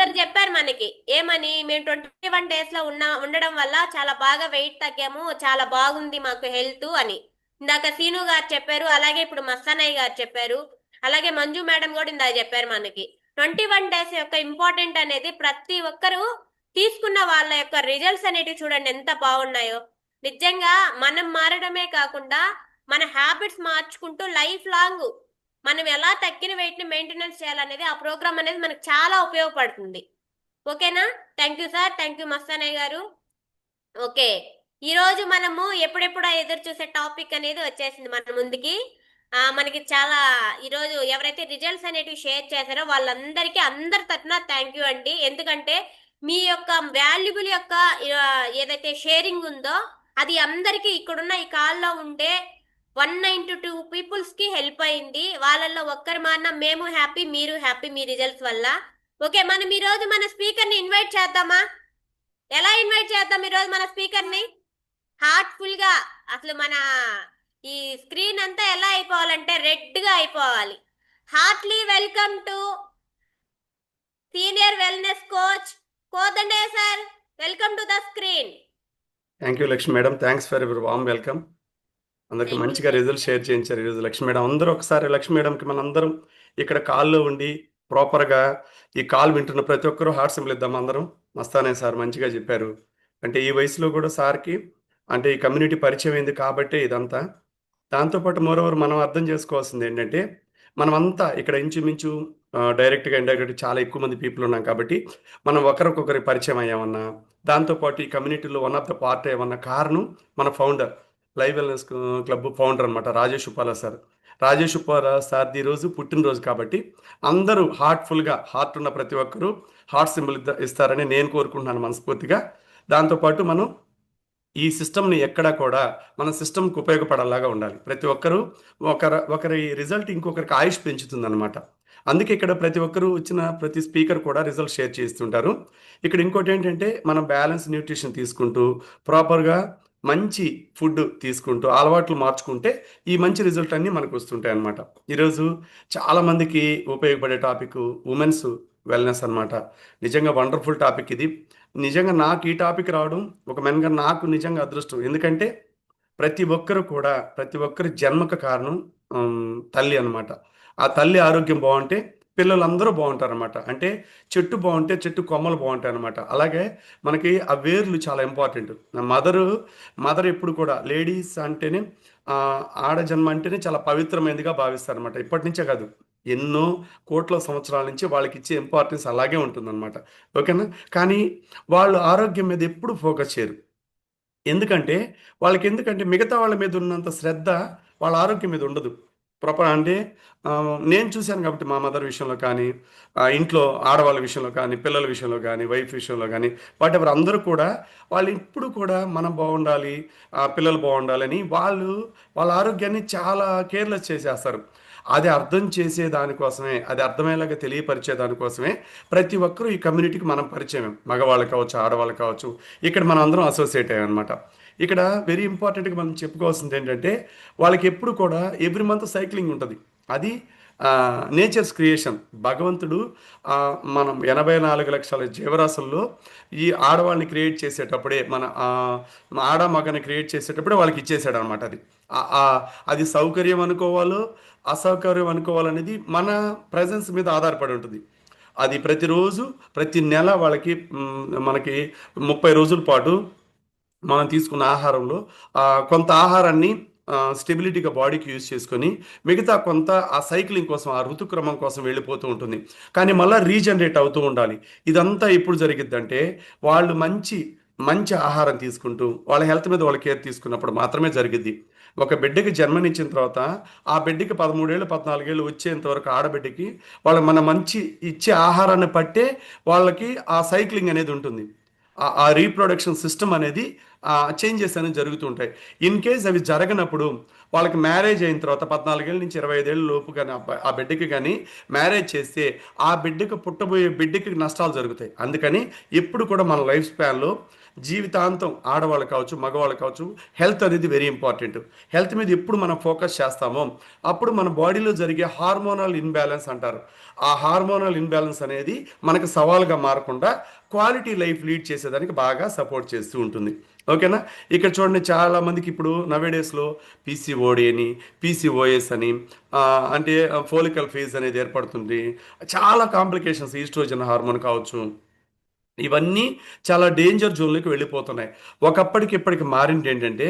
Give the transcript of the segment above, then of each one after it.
ఒకరు చెప్పారు మనకి ఏమని, మేము 21 days లో ఉండడం వల్ల చాలా బాగా వెయిట్ తగ్గాము, చాలా బాగుంది మాకు హెల్త్ అని. ఇందాక సీను గారు చెప్పారు, అలాగే ఇప్పుడు మస్తానయ్య గారు చెప్పారు, అలాగే మంజు మేడం కూడా ఇందాక చెప్పారు మనకి. 21 days యొక్క ఇంపార్టెంట్ అనేది ప్రతి ఒక్కరూ తీసుకున్న వాళ్ళ యొక్క రిజల్ట్స్ అనేటివి చూడండి ఎంత బాగున్నాయో. నిజంగా మనం మారడమే కాకుండా మన హ్యాబిట్స్ మార్చుకుంటూ లైఫ్ లాంగ్ మనం ఎలా తగ్గిన వెయిట్ ని మెయింటెనెన్స్ చేయాలనేది ఆ ప్రోగ్రామ్ అనేది మనకు చాలా ఉపయోగపడుతుంది. ఓకేనా? Thank you sir, thank you Mastanaiah గారు. ఓకే, ఈ రోజు మనము ఎప్పుడెప్పుడు ఎదురు చూసే టాపిక్ అనేది వచ్చేసింది మన ముందుకి. మనకి చాలా ఈరోజు ఎవరైతే రిజల్ట్స్ అనేటివి షేర్ చేశారో వాళ్ళందరికీ అందరి తరఫున థ్యాంక్ యూ అండి. ఎందుకంటే మీ యొక్క వాల్యుబుల్ యొక్క ఏదైతే షేరింగ్ ఉందో అది అందరికీ ఇక్కడున్న ఈ కాల్లో ఉండే 192 పీపుల్స్ కి హెల్ప్ అయింది. వాళ్ళల్లో ఒక్కరి మాన్న మేము హ్యాపీ, మీరు హ్యాపీ మీ రిజల్ట్స్ వల్ల. ఓకే, మనం ఈ రోజు మన స్పీకర్ ని ఇన్వైట్ చేద్దామా? ఎలా ఇన్వైట్ చేద్దాం ఈ రోజు మన స్పీకర్ ని? హార్ట్ఫుల్ గా అసలు మన ఈ స్క్రీన్ అంతా ఎలా అయిపోవాలంటే రెడ్ గా అయిపోవాలి. Heartly welcome to senior wellness coach Kodandaiah sir. Welcome to the screen. Thank you Lakshmi madam, thanks for your warm welcome. అందరికి మంచిగా రిజల్ట్ షేర్ చేయించారు ఈరోజు లక్ష్మి మేడం. అందరూ ఒకసారి లక్ష్మి మేడంకి మనందరం ఇక్కడ కాల్లో ఉండి ప్రాపర్గా ఈ కాల్ వింటున్న ప్రతి ఒక్కరూ హార్ట్ సింబల్ ఇద్దాం అందరం. మస్తానే సార్ మంచిగా చెప్పారు. అంటే ఈ వయసులో కూడా సార్కి అంటే ఈ కమ్యూనిటీ పరిచయం అయింది కాబట్టే ఇదంతా. దాంతోపాటు మోరోవర్ మనం అర్థం చేసుకోవాల్సింది ఏంటంటే మనమంతా ఇక్కడ ఇంచుమించు డైరెక్ట్గా ఇండైరెక్ట్గా చాలా ఎక్కువ మంది పీపుల్ ఉన్నాం కాబట్టి మనం ఒకరికొకరి పరిచయం అయ్యామన్నా, దాంతోపాటు ఈ కమ్యూనిటీలో వన్ ఆఫ్ ద పార్ట్ ఏమన్నా కారణం మన founder live wellness club founder అనమాట రాజేష్ ఉప్పాల సార్. రాజేష్ ఉప్పాల సార్ది ఈరోజు పుట్టినరోజు కాబట్టి అందరూ హార్ట్ఫుల్గా హార్ట్ ఉన్న ప్రతి ఒక్కరూ హార్ట్ సింబల్ ఇస్తారని నేను కోరుకుంటున్నాను మనస్ఫూర్తిగా. దాంతోపాటు మనం ఈ సిస్టమ్ని ఎక్కడా కూడా మన సిస్టమ్కి ఉపయోగపడేలాగా ఉండాలి. ప్రతి ఒక్కరూ ఒకరి రిజల్ట్ ఇంకొకరికి ఆయుష్ పెంచుతుందన్నమాట. అందుకే ఇక్కడ ప్రతి ఒక్కరూ వచ్చిన ప్రతి స్పీకర్ కూడా రిజల్ట్ షేర్ చేస్తుంటారు. ఇక్కడ ఇంకోటి ఏంటంటే మనం బ్యాలెన్స్ న్యూట్రిషన్ తీసుకుంటూ ప్రాపర్గా మంచి ఫుడ్ తీసుకుంటూ అలవాట్లు మార్చుకుంటే ఈ మంచి రిజల్ట్ అన్నీ మనకు వస్తుంటాయి అన్నమాట. ఈరోజు చాలామందికి ఉపయోగపడే టాపిక్ ఉమెన్స్ వెల్నెస్ అనమాట. నిజంగా వండర్ఫుల్ టాపిక్ ఇది. నిజంగా నాకు ఈ టాపిక్ రావడం ఒక మెన్గా నాకు నిజంగా అదృష్టం. ఎందుకంటే ప్రతి ఒక్కరి జన్మకు కారణం తల్లి అనమాట. ఆ తల్లి ఆరోగ్యం బాగుంటే పిల్లలందరూ బాగుంటారనమాట. అంటే చెట్టు బాగుంటే చెట్టు కొమ్మలు బాగుంటాయి అనమాట. అలాగే మనకి ఆ వేర్లు చాలా ఇంపార్టెంట్. మదర్ ఎప్పుడు కూడా లేడీస్ అంటేనే ఆడ జన్మ అంటేనే చాలా పవిత్రమైనదిగా భావిస్తారనమాట. ఇప్పటి నుంచే కాదు, ఎన్నో కోట్ల సంవత్సరాల నుంచి వాళ్ళకి ఇచ్చే ఇంపార్టెన్స్ అలాగే ఉంటుందన్నమాట. ఓకేనా? కానీ వాళ్ళు ఆరోగ్యం మీద ఎప్పుడు ఫోకస్ చేయరు. ఎందుకంటే మిగతా వాళ్ళ మీద ఉన్నంత శ్రద్ధ వాళ్ళ ఆరోగ్యం మీద ఉండదు. ప్రాపర్ అంటే నేను చూశాను కాబట్టి మా మదర్ విషయంలో కానీ, ఇంట్లో ఆడవాళ్ళ విషయంలో కానీ, పిల్లల విషయంలో కానీ, వైఫ్ విషయంలో కానీ, వాటెవర్ అందరూ కూడా వాళ్ళు ఇప్పుడు కూడా మనం బాగుండాలి, పిల్లలు బాగుండాలని వాళ్ళ ఆరోగ్యాన్ని చాలా కేర్లెస్ చేసేస్తారు. అది అర్థం చేసే దానికోసమే, అది అర్థమయ్యేలాగా తెలియపరిచే దానికోసమే ప్రతి ఒక్కరూ ఈ కమ్యూనిటీకి మనం పరిచయం. మగవాళ్ళు కావచ్చు, ఆడవాళ్ళు కావచ్చు, ఇక్కడ మనం అందరం అసోసియేట్ అయ్యామన్నమాట. ఇక్కడ వెరీ ఇంపార్టెంట్గా మనం చెప్పుకోవాల్సింది ఏంటంటే వాళ్ళకి ఎప్పుడు కూడా ఎవ్రీ మంత్ సైక్లింగ్ ఉంటుంది. అది నేచర్స్ క్రియేషన్. భగవంతుడు మనం 84 లక్షల జీవరాశుల్లో ఈ ఆడవాళ్ళని క్రియేట్ చేసేటప్పుడే మన ఆడ మగని క్రియేట్ చేసేటప్పుడే వాళ్ళకి ఇచ్చేసాడు అనమాట. అది సౌకర్యం అనుకోవాలో అసౌకర్యం అనుకోవాలనేది మన ప్రజెన్స్ మీద ఆధారపడి ఉంటుంది. అది ప్రతిరోజు ప్రతి నెల మనకి 30 రోజుల పాటు మనం తీసుకున్న ఆహారంలో కొంత ఆహారాన్ని స్టెబిలిటీగా బాడీకి యూజ్ చేసుకొని మిగతా కొంత ఆ సైక్లింగ్ కోసం, ఆ ఋతుక్రమం కోసం వెళ్ళిపోతూ ఉంటుంది. కానీ మళ్ళీ రీజనరేట్ అవుతూ ఉండాలి. ఇదంతా ఎప్పుడు జరిగిద్దంటే వాళ్ళు మంచి మంచి ఆహారం తీసుకుంటూ వాళ్ళ హెల్త్ మీద వాళ్ళ కేర్ తీసుకున్నప్పుడు మాత్రమే జరిగిద్ది. ఒక బిడ్డకి జన్మనిచ్చిన తర్వాత ఆ బిడ్డకి 13 ఏళ్ళు 14 ఏళ్ళు వచ్చేంత వరకు ఆడబిడ్డకి మన మంచి ఇచ్చే ఆహారాన్ని పట్టే వాళ్ళకి ఆ సైక్లింగ్ అనేది ఉంటుంది. ఆ రీప్రొడక్షన్ సిస్టమ్ అనేది చేంజెస్ అనేవి జరుగుతుంటాయి. ఇన్ కేస్ అవి జరగనప్పుడు వాళ్ళకి మ్యారేజ్ అయిన తర్వాత 14 ఏళ్ళ నుంచి 25 ఏళ్ళ లోపు కానీ ఆ బిడ్డకి కానీ మ్యారేజ్ చేస్తే ఆ బిడ్డకి పుట్టబోయే బిడ్డకి నష్టాలు జరుగుతాయి. అందుకని ఎప్పుడు కూడా మన లైఫ్ స్పాన్లో జీవితాంతం ఆడవాళ్ళు కావచ్చు మగవాళ్ళు కావచ్చు హెల్త్ అనేది వెరీ ఇంపార్టెంట్. హెల్త్ మీద ఎప్పుడు మనం ఫోకస్ చేస్తామో అప్పుడు మన బాడీలో జరిగే హార్మోనల్ ఇన్బ్యాలెన్స్ అంటారు. ఆ హార్మోనల్ ఇన్బ్యాలెన్స్ అనేది మనకు సవాల్గా మారకుండా క్వాలిటీ లైఫ్ లీడ్ చేసేదానికి బాగా సపోర్ట్ చేస్తూ ఉంటుంది. ఓకేనా? ఇక్కడ చూడండి, చాలా మందికి ఇప్పుడు నవేడేస్లో పీసీఓడి అని, పీసీఓఎస్ అని, అంటే ఫోలికల్ ఫేజ్ అనేది ఏర్పడుతుంది. చాలా కాంప్లికేషన్స్, ఈస్ట్రోజన్ హార్మోన్ కావచ్చు, ఇవన్నీ చాలా డేంజర్ జోన్లోకి వెళ్ళిపోతున్నాయి. ఒకప్పటికి ఇప్పటికి మారింది ఏంటంటే,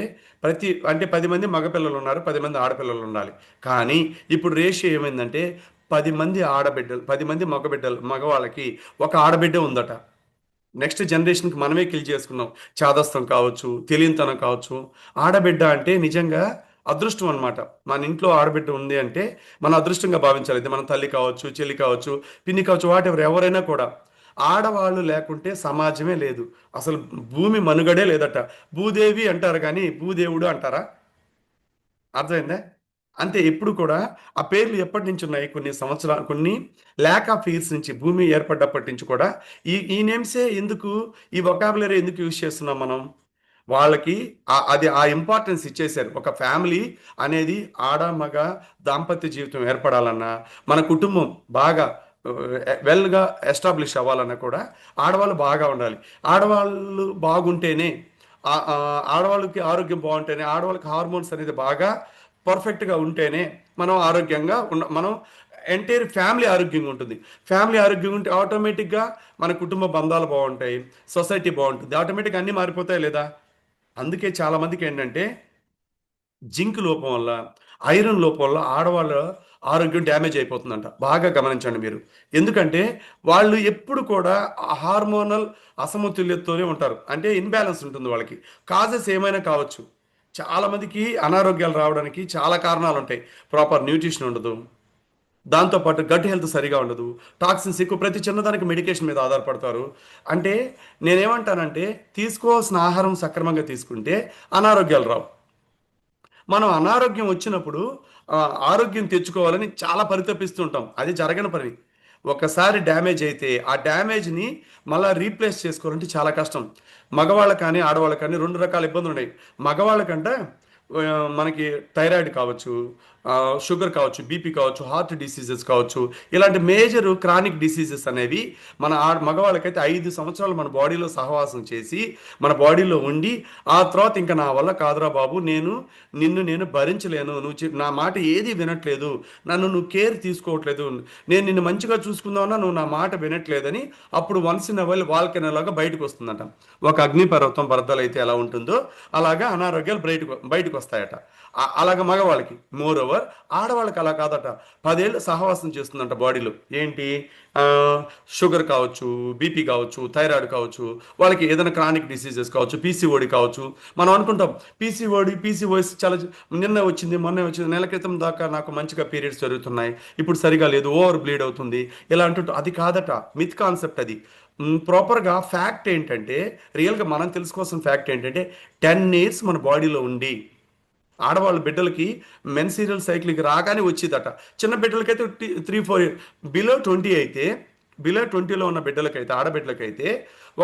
అంటే 10 మంది మగపిల్లలు ఉన్నారు, 10 మంది ఆడపిల్లలు ఉండాలి. కానీ ఇప్పుడు రేషియో ఏమైందంటే 10 మంది ఆడబిడ్డలు, 10 మంది మగవాళ్ళకి ఒక ఆడబిడ్డ ఉందట. నెక్స్ట్ జనరేషన్కి మనమే కిల్ చేసుకున్నాం. చాదస్తం కావచ్చు, తెలియనితనం కావచ్చు. ఆడబిడ్డ అంటే నిజంగా అదృష్టం అనమాట. మన ఇంట్లో ఆడబిడ్డ ఉంది అంటే మన అదృష్టంగా భావించాలి. ఇది మన తల్లి కావచ్చు, చెల్లి కావచ్చు, పిన్ని కావచ్చు, ఎవరైనా కూడా. ఆడవాళ్ళు లేకుంటే సమాజమే లేదు, అసలు భూమి మనుగడే లేదట. భూదేవి అంటారు కానీ భూదేవుడు అంటారా? అర్థమైందా? అంతే. ఎప్పుడు కూడా ఆ పేర్లు ఎప్పటి నుంచి ఉన్నాయి, కొన్ని సంవత్సరాలు, కొన్ని ల్యాక్ ఆఫ్ ఇయర్స్ నుంచి, భూమి ఏర్పడ్డప్పటి నుంచి కూడా ఈ నేమ్సే ఎందుకు, ఈ వొకాబులరీ ఎందుకు యూజ్ చేస్తున్నాం మనం? వాళ్ళకి ఆ ఇంపార్టెన్స్ ఇచ్చేశారు. ఒక ఫ్యామిలీ అనేది ఆడ మగ దాంపత్య జీవితం ఏర్పడాలన్నా, మన కుటుంబం బాగా వెల్గా ఎస్టాబ్లిష్ అవ్వాలన్నా కూడా ఆడవాళ్ళు బాగా ఉండాలి. ఆడవాళ్ళు బాగుంటేనే, ఆడవాళ్ళకి ఆరోగ్యం బాగుంటేనే, ఆడవాళ్ళకి హార్మోన్స్ అనేది బాగా పర్ఫెక్ట్గా ఉంటేనే మనం ఆరోగ్యంగా మనం ఎంటైర్ ఫ్యామిలీ ఆరోగ్యంగా ఉంటుంది. ఫ్యామిలీ ఆరోగ్యంగా ఉంటే ఆటోమేటిక్గా మన కుటుంబ బంధాలు బాగుంటాయి, సొసైటీ బాగుంటుంది, ఆటోమేటిక్గా అన్నీ మారిపోతాయి లేదా? అందుకే చాలామందికి ఏంటంటే జింక్ లోపం వల్ల, ఐరన్ లోపం వల్ల ఆడవాళ్ళ ఆరోగ్యం డ్యామేజ్ అయిపోతుందంట. బాగా గమనించండి మీరు. ఎందుకంటే వాళ్ళు ఎప్పుడు కూడా హార్మోనల్ అసమతుల్యతతోనే ఉంటారు. అంటే ఇన్బ్యాలెన్స్ ఉంటుంది వాళ్ళకి. కాజెస్ ఏమైనా కావచ్చు. చాలామందికి అనారోగ్యాలు రావడానికి చాలా కారణాలు ఉంటాయి. ప్రాపర్ న్యూట్రిషన్ ఉండదు, దాంతోపాటు గట్ హెల్త్ సరిగా ఉండదు, టాక్సిన్స్ ఎక్కువ, ప్రతి చిన్నదానికి మెడికేషన్ మీద ఆధారపడతారు. అంటే నేనేమంటానంటే తీసుకోవాల్సిన ఆహారం సక్రమంగా తీసుకుంటే అనారోగ్యాలు రావు. మనం అనారోగ్యం వచ్చినప్పుడు ఆరోగ్యం తెచ్చుకోవాలని చాలా పరితపిస్తుంటాం. అది జరగని పని. ఒకసారి డ్యామేజ్ అయితే ఆ డ్యామేజ్ని మళ్ళీ రీప్లేస్ చేసుకోవాలంటే చాలా కష్టం. మగవాళ్ళకి కానీ ఆడవాళ్ళకి కానీ రెండు రకాల ఇబ్బందులు ఉన్నాయి. మగవాళ్ళకంటే మనకి థైరాయిడ్ కావచ్చు, షుగర్ కావచ్చు, బీపీ కావచ్చు, హార్ట్ డిసీజెస్ కావచ్చు, ఇలాంటి మేజర్ క్రానిక్ డిసీజెస్ అనేవి మన మగవాళ్ళకైతే 5 సంవత్సరాలు మన బాడీలో సహవాసం చేసి, మన బాడీలో ఉండి, ఆ తర్వాత ఇంకా నా వల్ల కాదురా బాబు, నిన్ను భరించలేను, నా మాట ఏది వినట్లేదు, నన్ను నువ్వు కేర్ తీసుకోవట్లేదు, నేను నిన్ను మంచిగా చూసుకుందామన్నా నువ్వు నా మాట వినట్లేదని అప్పుడు వన్స్ ఇన్ అవైల్ వాల్కెనోలాగా బయటకు వస్తుందట. ఒక అగ్నిపర్వతం బద్దలైతే ఎలా ఉంటుందో అలాగా అనారోగ్యాలు బయటకు వస్తాయట. అలాగ మగవాళ్ళకి. మోర్ ఓవర్ ఆడవాళ్ళకి అలా కాదట. 10 ఏళ్ళు సహవాసం చేస్తుందంట బాడీలో. ఏంటి? షుగర్ కావచ్చు, బీపీ కావచ్చు, థైరాయిడ్ కావచ్చు, వాళ్ళకి ఏదైనా క్రానిక్ డిసీజెస్ కావచ్చు, పీసీఓడి కావచ్చు. మనం అనుకుంటాం పీసీఓఎస్ చాలా నిన్న వచ్చింది, మొన్న వచ్చింది, నెల క్రితం దాకా నాకు మంచిగా పీరియడ్స్ జరుగుతున్నాయి, ఇప్పుడు సరిగా లేదు, ఓవర్ బ్లీడ్ అవుతుంది, ఇలా అంటుంటాం. అది కాదట, మిత్ కాన్సెప్ట్ అది. ప్రాపర్గా ఫ్యాక్ట్ ఏంటంటే, రియల్గా మనం తెలుసుకోవాల్సిన ఫ్యాక్ట్ ఏంటంటే 10 ఇయర్స్ మన బాడీలో ఉండి, ఆడవాళ్ళ బిడ్డలకి మెన్సీరియల్ సైకిల్కి రాగానే వచ్చేదట. చిన్న బిడ్డలకైతే 3-4 బిలో 20 అయితే, బిలో 20లో ఉన్న బిడ్డలకైతే, ఆడబిడ్డలకైతే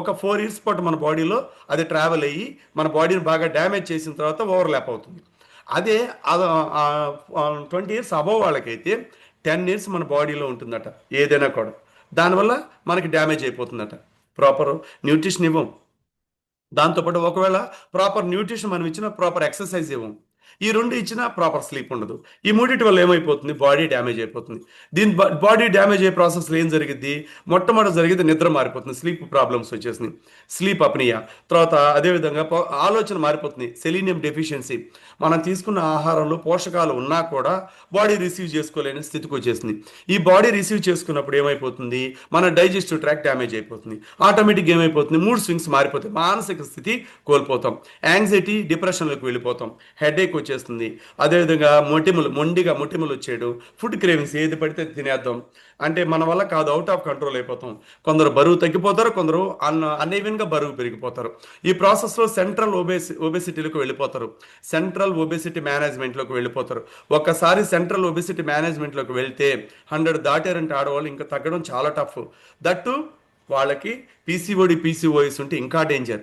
ఒక 4 ఇయర్స్ పాటు మన బాడీలో అది ట్రావెల్ అయ్యి మన బాడీని బాగా డ్యామేజ్ చేసిన తర్వాత ఓవర్లాప్ అవుతుంది. అదే 20 ఇయర్స్ అబవ్ వాళ్ళకైతే 10 ఇయర్స్ మన బాడీలో ఉంటుందట ఏదైనా కూడా. దానివల్ల మనకి డ్యామేజ్ అయిపోతుందట. ప్రాపర్ న్యూట్రిషన్ ఇవ్వం, దాంతోపాటు ఒకవేళ ప్రాపర్ న్యూట్రిషన్ మనం ఇచ్చిన ప్రాపర్ ఎక్సర్సైజ్ ఇవ్వం, ఈ రెండు ఇచ్చినా ప్రాపర్ స్లీప్ ఉండదు. ఈ మూడింటి వల్ల ఏమైపోతుంది? బాడీ డ్యామేజ్ అయిపోతుంది. దీని బాడీ డ్యామేజ్ అయ్యే ప్రాసెస్లో ఏం జరిగింది? మొట్టమొదటి జరిగేది నిద్ర మారిపోతుంది, స్లీప్ ప్రాబ్లమ్స్ వచ్చేసినాయి, స్లీప్ అప్నియా. తర్వాత అదేవిధంగా ఆలోచన మారిపోతుంది, సెలీనియం డెఫిషియన్సీ. మనం తీసుకున్న ఆహారంలో పోషకాలు ఉన్నా కూడా బాడీ రిసీవ్ చేసుకోలేని స్థితికి వచ్చేసింది. ఈ బాడీ రిసీవ్ చేసుకున్నప్పుడు ఏమైపోతుంది? మన డైజెస్టివ్ ట్రాక్ డ్యామేజ్ అయిపోతుంది. ఆటోమేటిక్ ఏమైపోతుంది? మూడ్ స్వింగ్స్ మారిపోతాయి, మానసిక స్థితి కోల్పోతాం, యాంగ్జైటీ, డిప్రెషన్లోకి వెళ్ళిపోతాం, హెడేక్ వచ్చేస్తుంది. అదేవిధంగా మొండిగా మొటిమలు వచ్చేయడం, ఫుడ్ క్రేవింగ్స్, ఏది పడితే తినేద్దాం, అంటే మన వల్ల కాదు, అవుట్ ఆఫ్ కంట్రోల్ అయిపోతాం. కొందరు బరువు తగ్గిపోతారు, కొందరు అన్ఈవెన్గా బరువు పెరిగిపోతారు. ఈ ప్రాసెస్లో సెంట్రల్ ఒబేసిటీలోకి వెళ్ళిపోతారు, సెంట్రల్ ఒబేసిటీ మేనేజ్మెంట్లోకి వెళ్ళిపోతారు. ఒక్కసారి సెంట్రల్ ఒబేసిటీ మేనేజ్మెంట్లోకి వెళ్తే 100 దాటారంటే ఆడవాళ్ళు ఇంకా తగ్గడం చాలా టఫ్. దట్టు వాళ్ళకి పీసీఓఎస్ ఉంటే ఇంకా డేంజర్.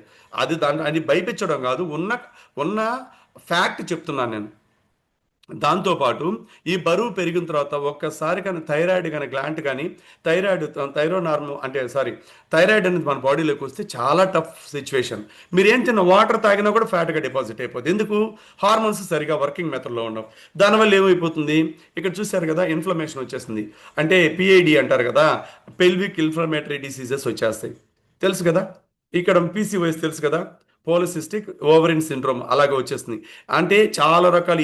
అది భయపించడం కాదు, ఉన్న ఉన్న ఫ్యాక్ట్ చెప్తున్నాను నేను. దాంతోపాటు ఈ బరువు పెరిగిన తర్వాత ఒక్కసారి కానీ థైరాయిడ్ కానీ గ్లాంట్ కానీ థైరోనార్మ్ అంటే సారీ థైరాయిడ్ అనేది మన బాడీలోకి వస్తే చాలా టఫ్ సిచ్యువేషన్. మీరు ఏం తిన్న వాటర్ తాగినా కూడా ఫ్యాట్గా డిపాజిట్ అయిపోతుంది. ఎందుకు? హార్మోన్స్ సరిగా వర్కింగ్ మెథడ్లో ఉండవు. దానివల్ల ఏమైపోతుంది? ఇక్కడ చూశారు కదా, ఇన్ఫ్లమేషన్ వచ్చేస్తుంది. అంటే పిఐడి అంటారు కదా, పెల్విక్ ఇన్ఫ్లమేటరీ డిసీజెస్ వచ్చేస్తాయి. తెలుసు కదా. ఇక్కడ పీసీఓఎస్ తెలుసు కదా, పోలిసిస్టిక్ ఓవరిన్ సిండ్రోమ్ అలాగే వచ్చేస్తుంది. అంటే చాలా రకాలు,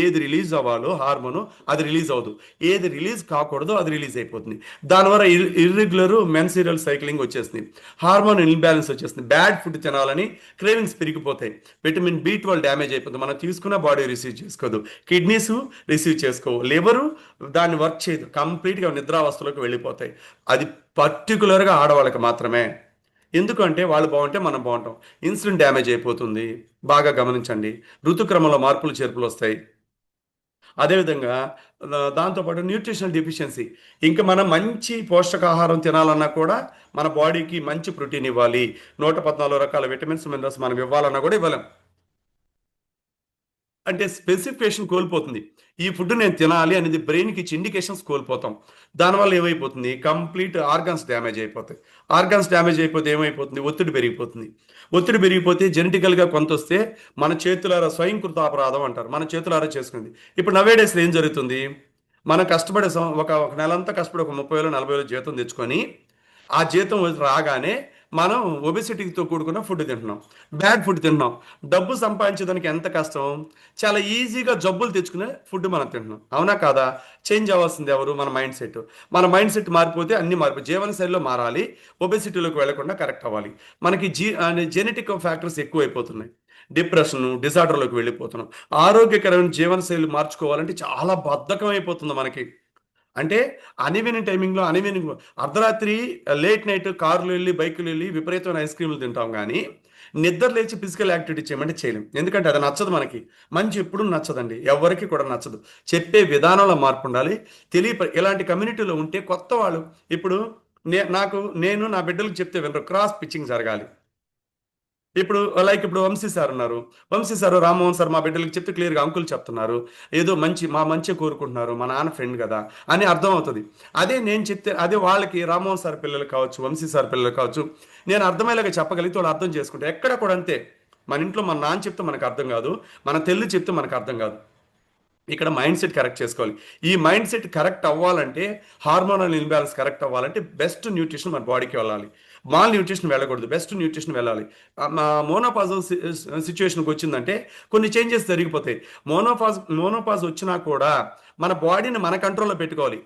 ఏది రిలీజ్ అవ్వాలో హార్మోను అది రిలీజ్ అవ్వదు, ఏది రిలీజ్ కాకూడదో అది రిలీజ్ అయిపోతుంది. దానివల్ల ఇర్రెగ్యులర్ మెన్స్ట్రుయల్ సైక్లింగ్ వచ్చేస్తుంది, హార్మోన్ ఇన్బ్యాలెన్స్ వచ్చేస్తుంది, బ్యాడ్ ఫుడ్ తినాలని క్రేవింగ్స్ పెరిగిపోతాయి, విటమిన్ B12 డ్యామేజ్ అయిపోతుంది, మనం తీసుకున్న బాడీ రిసీవ్ చేసుకోదు, కిడ్నీస్ రిసీవ్ చేసుకోవు, లివరు దాన్ని వర్క్ చేయదు, కంప్లీట్గా నిద్రావస్థలోకి వెళ్ళిపోతాయి. అది పర్టికులర్గా ఆడవాళ్ళకి మాత్రమే. ఎందుకంటే వాళ్ళు బాగుంటే మనం బాగుంటాం. ఇన్సులిన్ డ్యామేజ్ అయిపోతుంది, బాగా గమనించండి. ఋతుక్రమంలో మార్పులు చేర్పులు వస్తాయి. అదేవిధంగా దాంతోపాటు న్యూట్రిషనల్ డెఫిషియన్సీ. ఇంకా మనం మంచి పోషకాహారం తినాలన్నా కూడా మన బాడీకి మంచి ప్రోటీన్ ఇవ్వాలి, 114 రకాల విటమిన్స్ మినరల్స్ మనం ఇవ్వాలన్నా కూడా ఇవ్వలేం. అంటే స్పెసిఫికేషన్ కోల్పోతుంది. ఈ ఫుడ్ నేను తినాలి అనేది బ్రెయిన్కి ఇచ్చి ఇండికేషన్స్ కోల్పోతాం. దానివల్ల ఏమైపోతుంది? కంప్లీట్ ఆర్గాన్స్ డ్యామేజ్ అయిపోతాయి. ఆర్గాన్స్ డ్యామేజ్ అయిపోతే ఏమైపోతుంది? ఒత్తిడి పెరిగిపోతుంది. ఒత్తిడి పెరిగిపోతే జెనెటికల్గా కొంత వస్తే మన చేతులారా స్వయంకృత అపరాధం అంటారు, మన చేతులారా చేసుకుంది. ఇప్పుడు నవేడేస్లో ఏం జరుగుతుంది? మనం కష్టపడే ఒక నెలంతా కష్టపడి ఒక 30,000 40,000 జీతం తెచ్చుకొని ఆ జీతం రాగానే మనం ఒబెసిటీతో కూడుకున్న ఫుడ్ తింటున్నాం, బ్యాడ్ ఫుడ్ తింటున్నాం. డబ్బు సంపాదించడానికి ఎంత కష్టం, చాలా ఈజీగా జబ్బులు తెచ్చుకునే ఫుడ్ మనం తింటున్నాం. అవునా కాదా? చేంజ్ అవ్వాల్సింది ఎవరు? మన మైండ్ సెట్. మన మైండ్ సెట్ మారిపోతే అన్ని మారిపోయి జీవనశైలిలో మారాలి, ఒబెసిటీలోకి వెళ్లకుండా కరెక్ట్ అవ్వాలి. మనకి జెనెటిక్ ఫ్యాక్టర్స్ ఎక్కువైపోతున్నాయి, డిప్రెషన్ డిజార్డర్లోకి వెళ్ళిపోతున్నాం. ఆరోగ్యకరమైన జీవనశైలి మార్చుకోవాలంటే చాలా బద్ధకం అయిపోతుంది మనకి. అంటే అనివిని టైమింగ్లో అర్ధరాత్రి లేట్ నైట్ కార్లు వెళ్ళి బైకులు వెళ్ళి విపరీతమైన ఐస్ క్రీములు తింటాం, కానీ నిద్ర లేచి ఫిజికల్ యాక్టివిటీ చేయమంటే చేయలేం. ఎందుకంటే అది నచ్చదు మనకి. మంచి ఎప్పుడు నచ్చదండి, ఎవరికి కూడా నచ్చదు. చెప్పే విధానంలో మార్పు ఉండాలి. ఇలాంటి కమ్యూనిటీలో ఉంటే కొత్త వాళ్ళు ఇప్పుడు నేను నా బిడ్డలకు చెప్తే వినరు, క్రాస్ పిచ్చింగ్ జరగాలి. ఇప్పుడు వంశీ సార్ ఉన్నారు, వంశీ సార్ రామ్మోహన్ సార్ మా బిడ్డలకి చెప్తే క్లియర్గా అంకుల్ చెప్తున్నారు, ఏదో మంచి కోరుకుంటున్నారు, మా నాన్న ఫ్రెండ్ కదా అని అర్థం అవుతుంది. అదే నేను చెప్తే, అదే వాళ్ళకి రామ్మోహన్ సార్ పిల్లలు కావచ్చు, వంశీ సార్ పిల్లలు కావచ్చు, నేను అర్థమయ్యేలాగా చెప్పగలిగితే వాళ్ళు అర్థం చేసుకుంటారు. ఎక్కడ కూడా అంతే. మన ఇంట్లో మన నాన్న చెప్తే మనకు అర్థం కాదు, మన తెల్లి చెప్తే మనకు అర్థం కాదు. ఇక్కడ మైండ్ సెట్ కరెక్ట్ చేసుకోవాలి. ఈ మైండ్ సెట్ కరెక్ట్ అవ్వాలంటే, హార్మోనల్ ఇన్బ్యాలెన్స్ కరెక్ట్ అవ్వాలంటే బెస్ట్ న్యూట్రిషన్ మన బాడీకి వెళ్ళాలి, మాల్ న్యూట్రిషన్ వెళ్ళకూడదు, బెస్ట్ న్యూట్రిషన్ వెళ్ళాలి. మోనోపాజల్ సిచ్యువేషన్కి వచ్చిందంటే కొన్ని చేంజెస్ జరిగిపోతాయి. మోనోపాజ్ వచ్చినా కూడా మన బాడీని మన కంట్రోల్లో పెట్టుకోవాలి.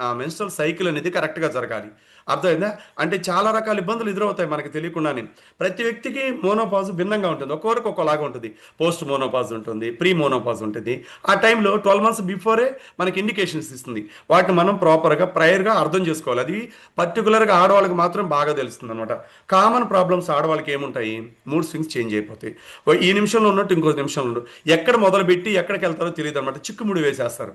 ఆ మెన్స్ట్రల్ సైకిల్ అనేది కరెక్ట్గా జరగాలి. అర్థమైందా? అంటే చాలా రకాల ఇబ్బందులు ఎదురవుతాయి మనకి తెలియకుండానే. ప్రతి వ్యక్తికి మోనోపాజ్ భిన్నంగా ఉంటుంది, ఒక్కొక్కరికి ఒక్కోలాగా ఉంటుంది. పోస్ట్ మోనోపాజ్ ఉంటుంది, ప్రీ మోనోపాజ్ ఉంటుంది. ఆ టైంలో 12 months బిఫోరే మనకి ఇండికేషన్స్ ఇస్తుంది. వాటిని మనం ప్రాపర్గా ప్రైర్గా అర్థం చేసుకోవాలి. అది పర్టికులర్గా ఆడవాళ్ళకి మాత్రం బాగా తెలుస్తుంది అనమాట. కామన్ ప్రాబ్లమ్స్ ఆడవాళ్ళకి ఏముంటాయి? మూడ్ స్వింగ్స్ చేంజ్ అయిపోతాయి. ఈ నిమిషంలో ఉన్నట్టు ఇంకో నిమిషంలో ఉన్నట్టు, ఎక్కడ మొదలుపెట్టి ఎక్కడికి వెళ్తారో తెలియదు అనమాట. చిక్కుముడి వేసేస్తారు.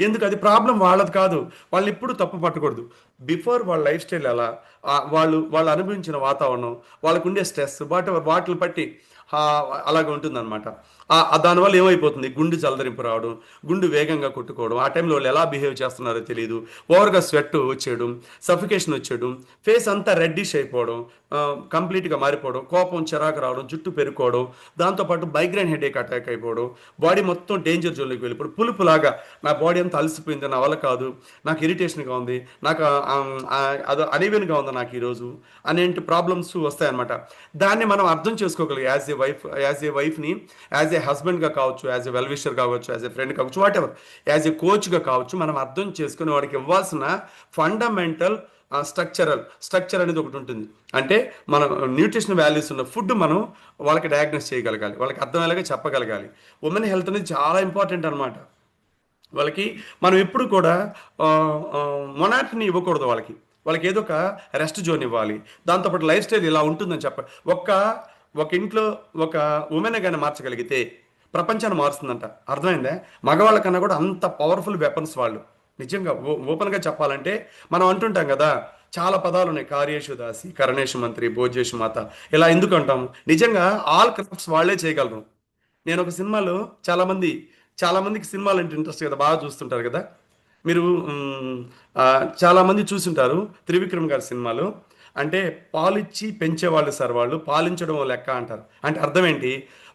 ఎందుకు? అది ప్రాబ్లం వాళ్ళది కాదు, వాళ్ళు ఎప్పుడు తప్పు పట్టకూడదు. బిఫోర్ వాళ్ళ లైఫ్ స్టైల్ ఎలా, వాళ్ళు అనుభవించిన వాతావరణం, వాళ్ళకు ఉండే స్ట్రెస్, వాటిని బట్టి అలాగే ఉంటుందన్నమాట. దానివల్ల ఏమైపోతుంది? గుండె జలదరింపు రావడం, గుండె వేగంగా కొట్టుకోవడం, ఆ టైంలో వాళ్ళు ఎలా బిహేవ్ చేస్తున్నారో తెలియదు, ఓవర్గా స్వెట్ వచ్చేయడం, సఫికేషన్ వచ్చేయడం, ఫేస్ అంతా రెడ్డిష్ అయిపోవడం, కంప్లీట్గా మారిపోవడం, కోపం చిరాకు రావడం, జుట్టు పెరుకోవడం, దాంతోపాటు మైగ్రేన్ హెడేక్ అటాక్ అయిపోవడం, బాడీ మొత్తం డేంజర్ జోన్లోకి వెళ్ళిపోవడం, పులుపులాగా నా బాడీ అంతా అలసిపోయింది, నా వల్ల కాదు, నాకు ఇరిటేషన్గా ఉంది, నాకు అది అనివెన్గా ఉంది నాకు ఈరోజు అనేంటి ప్రాబ్లమ్స్ వస్తాయన్నమాట. దాన్ని మనం అర్థం చేసుకోగలిగి యాజ్ ఏ వైఫ్ని యాజ్ ఏ హస్బెండ్గా కావచ్చు, యాజ్ ఏ వెల్విషర్ కావచ్చు, యాజ్ ఏ ఫ్రెండ్ కావచ్చు, వాట్ ఎవర్, యాజ్ ఏ కోచ్గా కావచ్చు, మనం అర్థం చేసుకుని వాడికి ఇవ్వాల్సిన ఫండమెంటల్ స్ట్రక్చర్ అనేది ఒకటి ఉంటుంది. అంటే మన న్యూట్రిషన్ వాల్యూస్ ఉన్న ఫుడ్ మనం వాళ్ళకి డయాగ్నోస్ చేయగలగాలి, వాళ్ళకి అర్థమయ్యేలాగా చెప్పగలగాలి. ఉమెన్ హెల్త్ అనేది చాలా ఇంపార్టెంట్ అనమాట. వాళ్ళకి మనం ఎప్పుడు కూడా మొనాటనీ ఇవ్వకూడదు. వాళ్ళకి ఏదో ఒక రెస్ట్ జోన్ ఇవ్వాలి. దాంతోపాటు లైఫ్ స్టైల్ ఇలా ఉంటుందని చెప్పాలి. ఒక ఇంట్లో ఒక ఉమెన్ కానీ మార్చగలిగితే ప్రపంచాన్ని మారుస్తుందంట. అర్థమైందా? మగవాళ్ళ కన్నా కూడా అంత పవర్ఫుల్ వెపన్స్ వాళ్ళు. నిజంగా ఓపెన్గా చెప్పాలంటే మనం అంటుంటాం కదా, చాలా పదాలు ఉన్నాయి. కార్యేషు దాసి, కరణేషు మంత్రి, భోజేషు మాత, ఇలా ఎందుకు అంటాము? నిజంగా ఆల్ క్రాఫ్ట్స్ వాళ్ళే చేయగలరు. నేను ఒక సినిమాలో చాలామంది చాలామందికి సినిమాలు అంటే ఇంట్రెస్ట్ కదా, బాగా చూస్తుంటారు కదా. మీరు చాలామంది చూసుంటారు త్రివిక్రమ్ గారి సినిమాలు. అంటే పాలిచ్చి పెంచేవాళ్ళు సార్, వాళ్ళు పాలించడం ఓ లెక్క అంటారు. అంటే అర్థం ఏంటి?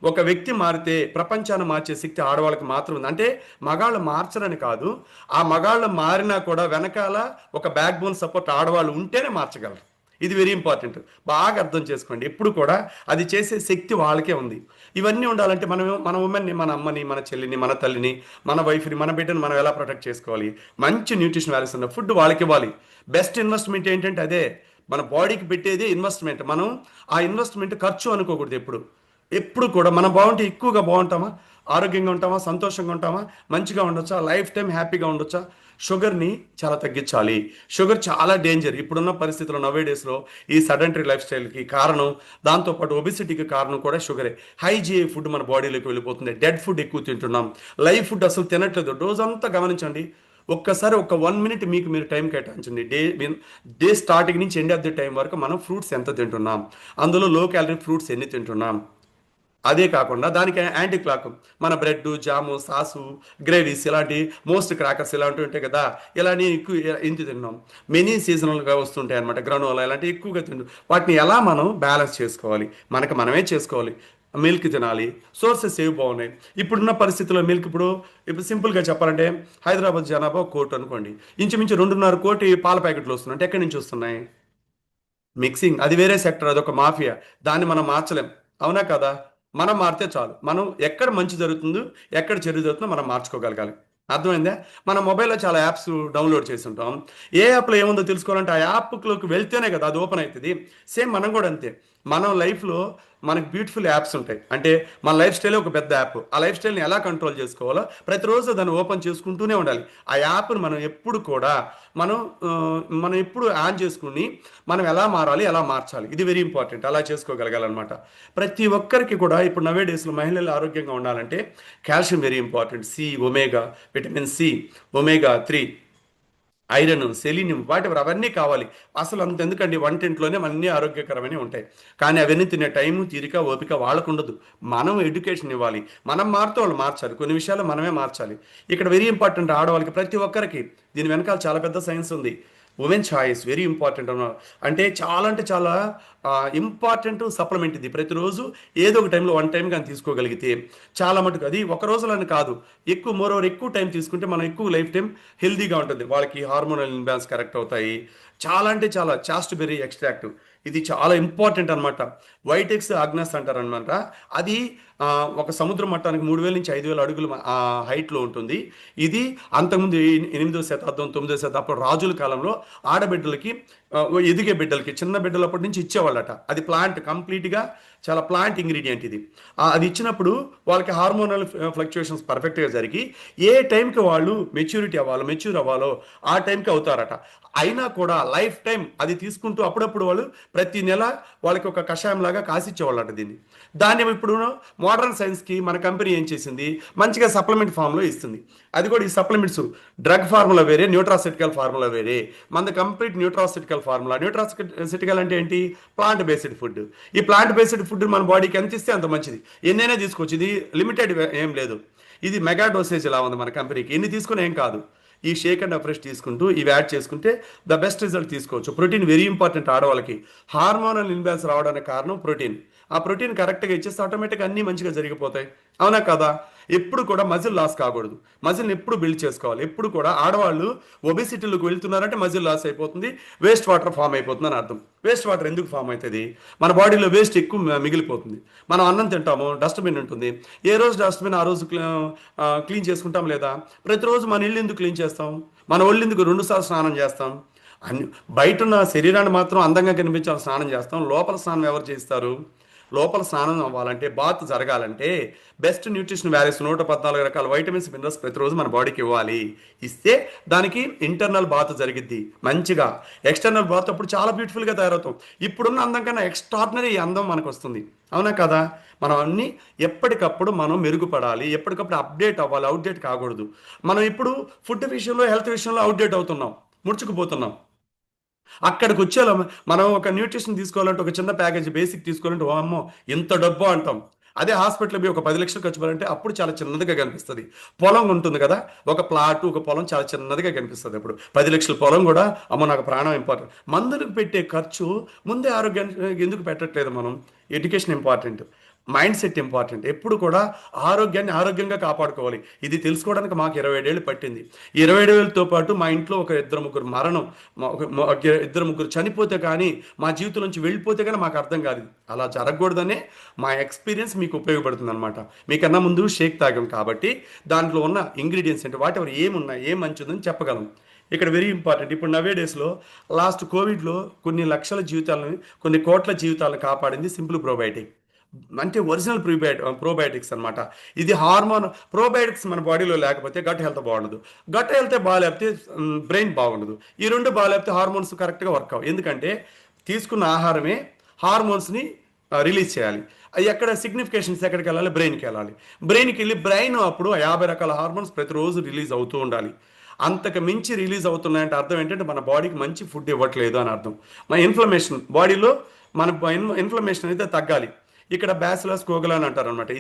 ఒక వ్యక్తి మారితే ప్రపంచాన్ని మార్చే శక్తి ఆడవాళ్ళకి మాత్రం ఉంది. అంటే మగాళ్ళు మార్చరని కాదు, ఆ మగాళ్ళు మారినా కూడా వెనకాల ఒక బ్యాక్ బోన్ సపోర్ట్ ఆడవాళ్ళు ఉంటేనే మార్చగలరు. ఇది వెరీ ఇంపార్టెంట్. బాగా అర్థం చేసుకోండి. ఎప్పుడు కూడా అది చేసే శక్తి వాళ్ళకే ఉంది. ఇవన్నీ ఉండాలంటే మన ఉమెన్ని, మన అమ్మని, మన చెల్లిని, మన తల్లిని, మన వైఫ్ని, మన బిడ్డని మనం ఎలా ప్రొటెక్ట్ చేసుకోవాలి? మంచి న్యూట్రిషన్ వాల్యూస్ ఉన్న ఫుడ్ వాళ్ళకి ఇవ్వాలి. బెస్ట్ ఇన్వెస్ట్మెంట్ ఏంటంటే అదే. మన బాడీకి పెట్టేదే ఇన్వెస్ట్మెంట్. మనం ఆ ఇన్వెస్ట్మెంట్ ఖర్చు అనుకోకూడదు ఎప్పుడు. ఎప్పుడు కూడా మనం బాగుంటే ఎక్కువగా బాగుంటామా, ఆరోగ్యంగా ఉంటామా, సంతోషంగా ఉంటామా, మంచిగా ఉండొచ్చా, లైఫ్ టైం హ్యాపీగా ఉండొచ్చా? షుగర్ని చాలా తగ్గించాలి. షుగర్ చాలా డేంజర్ ఇప్పుడున్న పరిస్థితుల్లో, నవే డేస్లో ఈ సడెంటరీ లైఫ్ స్టైల్కి కారణం, దాంతోపాటు ఒబిసిటీకి కారణం కూడా షుగరే. హై జిఐ ఫుడ్ మన బాడీలోకి వెళ్ళిపోతుంది. డెడ్ ఫుడ్ ఎక్కువ తింటున్నాం, లైవ్ ఫుడ్ అసలు తినట్లేదు. డోస్ అంతా గమనించండి. ఒక్కసారి ఒక 1 minute మీకు మీరు టైం కేటాయించండి. డే స్టార్టింగ్ నుంచి ఎండ్ ఆఫ్ ది టైం వరకు మనం ఫ్రూట్స్ ఎంత తింటున్నాం, అందులో లో క్యాలరీ ఫ్రూట్స్ ఎన్ని తింటున్నాం. అదే కాకుండా దానికి యాంటీ క్లాక్ మన బ్రెడ్, జాము, సాసు, గ్రేవీస్, ఇలాంటి మోస్ట్ క్రాకర్స్ ఇలాంటివి ఉంటాయి కదా, ఇలాంటి ఎక్కువ ఇంత తిన్నాం. మెనీ సీజనల్గా వస్తుంటాయి అనమాట. గ్రనోలా ఇలాంటివి ఎక్కువగా తింటాం. వాటిని ఎలా మనం బ్యాలెన్స్ చేసుకోవాలి? మనకి మనమే చేసుకోవాలి. మిల్క్ తినాలి. సోర్సెస్ ఏవి బాగున్నాయి ఇప్పుడున్న పరిస్థితుల్లో? మిల్క్ ఇప్పుడు సింపుల్గా చెప్పాలంటే హైదరాబాద్ జనాభా 1 కోటి అనుకోండి. ఇంచుమించు 2.5 కోటి పాల ప్యాకెట్లు వస్తున్నాయి. అంటే ఎక్కడి నుంచి వస్తున్నాయి? మిక్సింగ్. అది వేరే సెక్టర్, అదొక మాఫియా. దాన్ని మనం మార్చలేం. అవునా కదా? మనం మారితే చాలు. మనం ఎక్కడ మంచి జరుగుతుందో, ఎక్కడ చెడు జరుగుతుందో మనం మార్చుకోగలగాలి. అర్థమైందా? మన మొబైల్లో చాలా యాప్స్ డౌన్లోడ్ చేసి ఉంటాం. ఏ యాప్లో ఏముందో తెలుసుకోవాలంటే ఆ యాప్లోకి వెళ్తేనే కదా అది ఓపెన్ అవుతుంది. సేమ్ మనం కూడా అంతే. మనం లైఫ్లో మనకు బ్యూటిఫుల్ యాప్స్ ఉంటాయి. అంటే మన లైఫ్ స్టైలే ఒక పెద్ద యాప్. ఆ లైఫ్ స్టైల్ని ఎలా కంట్రోల్ చేసుకోవాలో ప్రతిరోజు దాన్ని ఓపెన్ చేసుకుంటూనే ఉండాలి. ఆ యాప్ను మనం ఎప్పుడు కూడా మనం ఆ, మనం ఎప్పుడు ఆన్ చేసుకుని మనం ఎలా మారాలి, ఎలా మార్చాలి, ఇది వెరీ ఇంపార్టెంట్. అలా చేసుకోగలగాలన్నమాట. ప్రతి ఒక్కరికి కూడా ఇప్పుడు నవే డేస్లో మహిళలు ఆరోగ్యంగా ఉండాలంటే calcium very important. C, omega, vitamin C, omega 3, iron, selenium, whatever అవన్నీ కావాలి. అసలు అంత ఎందుకండి, వంటింట్లోనే అన్నీ ఆరోగ్యకరమని ఉంటాయి. కానీ అవన్నీ తినే టైము, తీరిక, ఓపిక వాళ్ళకు ఉండదు. మనం ఎడ్యుకేషన్ ఇవ్వాలి. మనం మారితే వాళ్ళు మార్చాలి. కొన్ని విషయాలు మనమే మార్చాలి. ఇక్కడ వెరీ ఇంపార్టెంట్. ఆడవాళ్ళకి ప్రతి ఒక్కరికి దీని వెనకాల చాలా పెద్ద సైన్స్ ఉంది. ఉమెన్ ఛాయిస్ వెరీ ఇంపార్టెంట్ అంటే చాలా ఇంపార్టెంట్ సప్లిమెంట్ ఇది. ప్రతిరోజు ఏదో ఒక టైంలో 1 టైం కానీ తీసుకోగలిగితే చాలా మటుకు, అది ఒక రోజులని కాదు, ఎక్కువ మోరోవర్ ఎక్కువ టైం తీసుకుంటే మనం ఎక్కువ లైఫ్ టైం హెల్తీగా ఉంటుంది. వాళ్ళకి హార్మోనల్ ఇన్బ్యాలెన్స్ కరెక్ట్ అవుతాయి. చాలా అంటే చాలా చాస్ట్బెర్రీ ఎక్స్ట్రాక్ట్ ఇది చాలా ఇంపార్టెంట్ అనమాట. వైటెక్స్ ఆగ్నస్ అంటారనమాట. అది ఒక సముద్ర మట్టానికి 3,000 నుంచి 5,000 అడుగులు హైట్లో ఉంటుంది. ఇది అంతకుముందు 8వ శతాబ్దం 9వ శతాబ్దం అప్పుడు రాజుల కాలంలో ఆడబిడ్డలకి, ఎదిగే బిడ్డలకి, చిన్న బిడ్డలప్పటి నుంచి ఇచ్చేవాళ్ళట. అది ప్లాంట్ కంప్లీట్గా చాలా ప్లాంట్ ఇంగ్రీడియంట్ ఇది. అది ఇచ్చినప్పుడు వాళ్ళకి హార్మోనల్ ఫ్లక్చుయేషన్స్ పర్ఫెక్ట్గా జరిగి ఏ టైంకి వాళ్ళు మెచ్యూర్ అవ్వాలో ఆ టైంకి అవుతారట. అయినా కూడా లైఫ్ టైం అది తీసుకుంటూ అప్పుడప్పుడు వాళ్ళు ప్రతి నెల వాళ్ళకి ఒక కషాయం లాగా కాసిచ్చేవాళ్ళట దీన్ని. దాన్ని ఇప్పుడు మోడర్న్ సైన్స్కి మన కంపెనీ ఏం చేసింది, మంచిగా సప్లిమెంట్ ఫామ్లో ఇస్తుంది. అది కూడా ఈ సప్లిమెంట్స్ డ్రగ్ ఫార్ములా వేరే, న్యూట్రాసిటికల్ ఫార్ములా వేరే. మన కంప్లీట్ న్యూట్రాసిటికల్ ఫార్ములా. న్యూట్రాసిటికల్ అంటే ఏంటి? Plant based food. ఈ ప్లాంట్ బేస్డ్ ఫుడ్ మన బాడీకి ఎంత ఇస్తే అంత మంచిది. ఎన్నైనా తీసుకోవచ్చు. ఇది లిమిటెడ్ ఏం లేదు. ఇది మెగా డోసేజ్ ఇలా ఉంది మన కంపెనీకి. ఎన్ని తీసుకుని ఏం కాదు. ఈ షేక్ అండ్ అఫ్రెష్ తీసుకుంటూ ఇవి యాడ్ చేసుకుంటే ద బెస్ట్ రిజల్ట్ తీసుకోవచ్చు. ప్రోటీన్ వెరీ ఇంపార్టెంట్ ఆడవాళ్ళకి. హార్మోనల్ ఇన్బ్యాలెన్స్ రావడానికి కారణం ప్రోటీన్. ఆ ప్రోటీన్ కరెక్ట్గా ఇచ్చేస్తే ఆటోమేటిక్గా అన్నీ మంచిగా జరిగిపోతాయి. అవునా కదా? ఎప్పుడు కూడా మజిల్ లాస్ కాకూడదు. మజిల్ని ఎప్పుడు బిల్డ్ చేసుకోవాలి. ఎప్పుడు కూడా ఆడవాళ్ళు ఒబిసిటీలోకి వెళ్తున్నారంటే మజిల్ లాస్ అయిపోతుంది, వేస్ట్ వాటర్ ఫామ్ అయిపోతుంది అని అర్థం. వేస్ట్ వాటర్ ఎందుకు ఫామ్ అవుతుంది? మన బాడీలో వేస్ట్ ఎక్కువ మిగిలిపోతుంది. మనం అన్నం తింటాము, డస్ట్బిన్ ఉంటుంది. ఏ రోజు డస్ట్బిన్ ఆ రోజు క్లీన్ చేసుకుంటాం లేదా? ప్రతిరోజు మన ఇల్లు ఎందుకు క్లీన్ చేస్తాం? మన ఒళ్ళు ఎందుకు 2 సార్లు స్నానం చేస్తాం? అన్ని బయట ఉన్న శరీరాన్ని మాత్రం అందంగా కనిపించాలి స్నానం చేస్తాం. లోపల స్నానం ఎవరు చేస్తారు? లోపల స్నానం అవ్వాలంటే, బాత్ జరగాలంటే బెస్ట్ న్యూట్రిషన్ వాల్యూస్ 114 రకాల వైటమిన్స్, మినరల్స్ ప్రతిరోజు మన బాడీకి ఇవ్వాలి. ఇస్తే దానికి ఇంటర్నల్ బాత్ జరిగిద్ది మంచిగా. ఎక్స్టర్నల్ బాత్ అప్పుడు చాలా బ్యూటిఫుల్గా తయారవుతాం. ఇప్పుడున్న అందం కన్నా ఎక్స్ట్రాడినరీ అందం మనకు వస్తుంది. అవునా కదా? మనం అన్నీ ఎప్పటికప్పుడు మనం మెరుగుపడాలి. ఎప్పటికప్పుడు అప్డేట్ అవ్వాలి. అవుట్డేట్ కాకూడదు. మనం ఇప్పుడు ఫుడ్ విషయంలో, హెల్త్ విషయంలో అవుట్డేట్ అవుతున్నాం, ముడుచుకుపోతున్నాం. అక్కడికి వచ్చేలా మనం ఒక న్యూట్రిషన్ తీసుకోవాలంటే ఒక చిన్న ప్యాకేజ్ బేసిక్ తీసుకోవాలంటే ఓ అమ్మో ఇంత డబ్బు అంటాం. అదే హాస్పిటల్ పోయి ఒక 10 లక్షలు ఖర్చు పెట్టాలంటే అప్పుడు చాలా చిన్నదిగా కనిపిస్తుంది. పొలం ఉంటుంది కదా, ఒక ప్లాట్ ఒక పొలం చాలా చిన్నదిగా కనిపిస్తుంది. అప్పుడు 10 లక్షల పొలం కూడా అమ్మో నాకు ప్రాణం ఇంపార్టెంట్. మందులకు పెట్టే ఖర్చు ముందే ఆరోగ్యానికి ఎందుకు పెట్టట్లేదు మనం? Education important, mind set important. ఎప్పుడు కూడా ఆరోగ్యాన్ని ఆరోగ్యంగా కాపాడుకోవాలి. ఇది తెలుసుకోవడానికి మాకు 27 ఏళ్ళు పట్టింది. 27 ఏళ్ళతో పాటు మా ఇంట్లో ఒక ఇద్దరు ముగ్గురు మరణం, ఇద్దరు ముగ్గురు చనిపోతే కానీ మా జీవితం నుంచి వెళ్ళిపోతే కానీ మాకు అర్థం కాదు. అలా జరగకూడదనే మా ఎక్స్పీరియన్స్ మీకు ఉపయోగపడుతుంది అనమాట. మీకన్నా ముందు షేక్ తాగాం కాబట్టి దాంట్లో ఉన్న ఇంగ్రీడియంట్స్ అంటే వాట్ ఎవరు ఏమున్నాయి, ఏం మంచిదని చెప్పగలం. ఇక్కడ వెరీ ఇంపార్టెంట్. ఇప్పుడు నవే డేస్లో లాస్ట్ కోవిడ్లో కొన్ని లక్షల జీవితాలను, కొన్ని కోట్ల జీవితాలను కాపాడింది సింపుల్ ప్రోబయోటిక్. అంటే ఒరిజినల్ ప్రోబయోటిక్స్ అనమాట. ఇది హార్మోన్ ప్రోబయోటిక్స్ మన బాడీలో లేకపోతే గట్ హెల్త్ బాగుండదు, గట్ హెల్త్ బాగాలేకపోతే బ్రెయిన్ బాగుండదు, ఈ రెండు బాగాలేకపోతే హార్మోన్స్ కరెక్ట్గా వర్క్ అవ్వవు. ఎందుకంటే తీసుకున్న ఆహారమే హార్మోన్స్ని రిలీజ్ చేయాలి. అవి ఎక్కడ సిగ్నిఫికేషన్స్ ఎక్కడికి వెళ్ళాలి? బ్రెయిన్కి వెళ్ళాలి. బ్రెయిన్కి వెళ్ళి బ్రెయిన్ అప్పుడు 50 రకాల హార్మోన్స్ ప్రతిరోజు రిలీజ్ అవుతూ ఉండాలి. అంతకు మించి రిలీజ్ అవుతున్నాయంటే అర్థం ఏంటంటే మన బాడీకి మంచి ఫుడ్ ఇవ్వట్లేదు అని అర్థం. మన ఇన్ఫ్లమేషన్ బాడీలో మన ఇన్ఫ్లమేషన్ అయితే తగ్గాలి. ఇక్కడ బ్యాసిలస్ కోగలా అని అంటారు అనమాట.